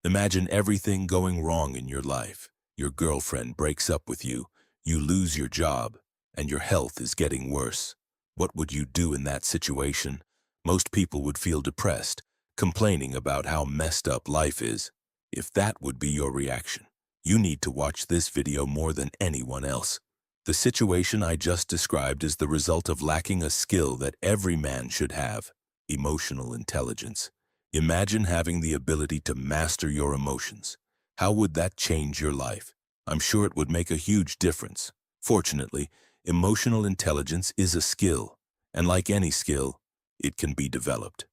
Imagine everything going wrong in your life. Your girlfriend breaks up with you, you lose your job, and your health is getting worse. What would you do in that situation? Most people would feel depressed, complaining about how messed up life is. If that would be your reaction, you need to watch this video more than anyone else. The situation I just described is the result of lacking a skill that every man should have: emotional intelligence. Imagine having the ability to master your emotions. How would that change your life? I'm sure it would make a huge difference. Fortunately, emotional intelligence is a skill, and like any skill, it can be developed.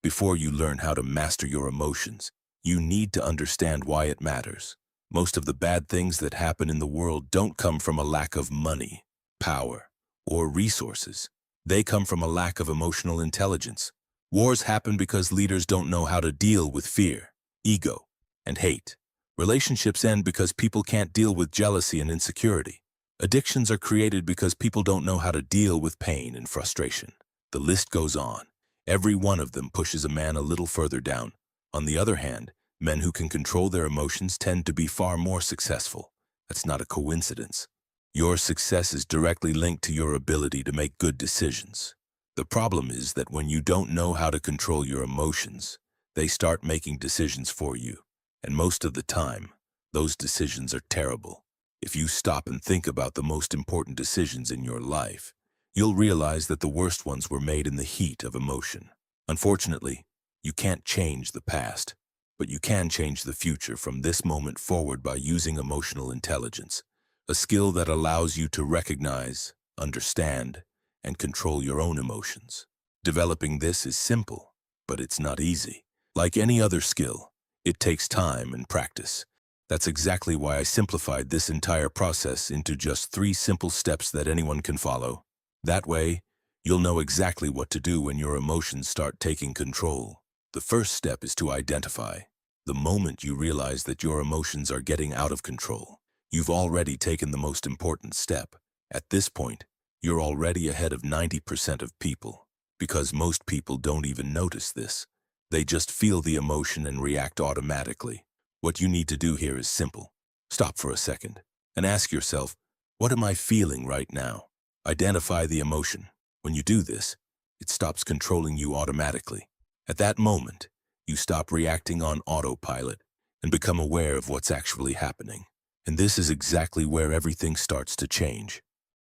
Before you learn how to master your emotions, you need to understand why it matters. Most of the bad things that happen in the world don't come from a lack of money, power, or resources. They come from a lack of emotional intelligence. Wars happen because leaders don't know how to deal with fear, ego, and hate. Relationships end because people can't deal with jealousy and insecurity. Addictions are created because people don't know how to deal with pain and frustration. The list goes on. Every one of them pushes a man a little further down. On the other hand, men who can control their emotions tend to be far more successful. That's not a coincidence. Your success is directly linked to your ability to make good decisions. The problem is that when you don't know how to control your emotions, they start making decisions for you. And most of the time, those decisions are terrible. If you stop and think about the most important decisions in your life, you'll realize that the worst ones were made in the heat of emotion. Unfortunately, you can't change the past, but you can change the future from this moment forward by using emotional intelligence, a skill that allows you to recognize, understand, and control your own emotions. Developing this is simple, but it's not easy. Like any other skill, it takes time and practice. That's exactly why I simplified this entire process into just 3 simple steps that anyone can follow. That way, you'll know exactly what to do when your emotions start taking control. The first step is to identify. The moment you realize that your emotions are getting out of control, you've already taken the most important step. At this point, you're already ahead of 90% of people, because most people don't even notice this. They just feel the emotion and react automatically. What you need to do here is simple. Stop for a second and ask yourself, what am I feeling right now? Identify the emotion. When you do this, it stops controlling you automatically. At that moment, you stop reacting on autopilot and become aware of what's actually happening. And this is exactly where everything starts to change.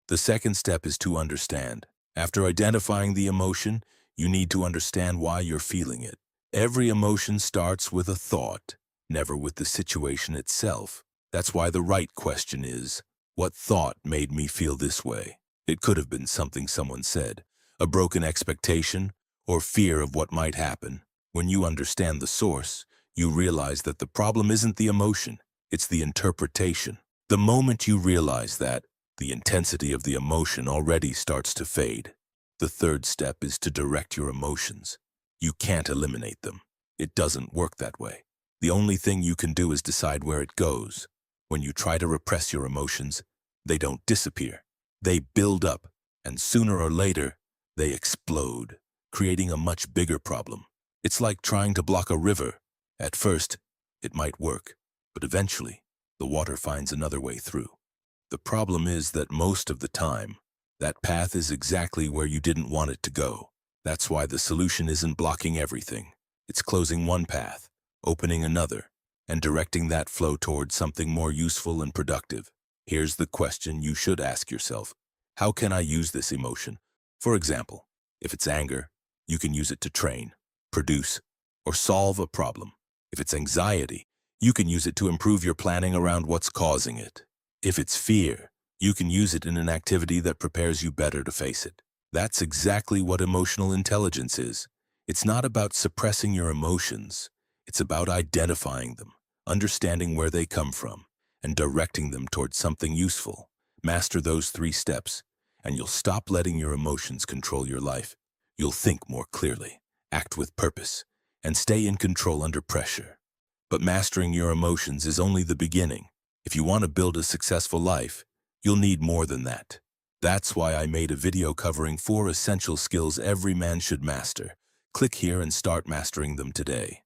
The second step is to understand. After identifying the emotion, you need to understand why you're feeling it. Every emotion starts with a thought, never with the situation itself. That's why the right question is, what thought made me feel this way? It could have been something someone said, a broken expectation, or fear of what might happen. When you understand the source, you realize that the problem isn't the emotion, it's the interpretation. The moment you realize that, the intensity of the emotion already starts to fade. The third step is to direct your emotions. You can't eliminate them. It doesn't work that way. The only thing you can do is decide where it goes. When you try to repress your emotions, they don't disappear. They build up, and sooner or later, they explode, creating a much bigger problem. It's like trying to block a river. At first, it might work, but eventually, the water finds another way through. The problem is that most of the time, that path is exactly where you didn't want it to go. That's why the solution isn't blocking everything. It's closing one path, opening another, and directing that flow towards something more useful and productive. Here's the question you should ask yourself. How can I use this emotion? For example, if it's anger, you can use it to train, produce, or solve a problem. If it's anxiety, you can use it to improve your planning around what's causing it. If it's fear, you can use it in an activity that prepares you better to face it. That's exactly what emotional intelligence is. It's not about suppressing your emotions. It's about identifying them, understanding where they come from, and directing them towards something useful. Master those 3 steps, and you'll stop letting your emotions control your life. You'll think more clearly, act with purpose, and stay in control under pressure. But mastering your emotions is only the beginning. If you want to build a successful life, you'll need more than that. That's why I made a video covering 4 essential skills every man should master. Click here and start mastering them today.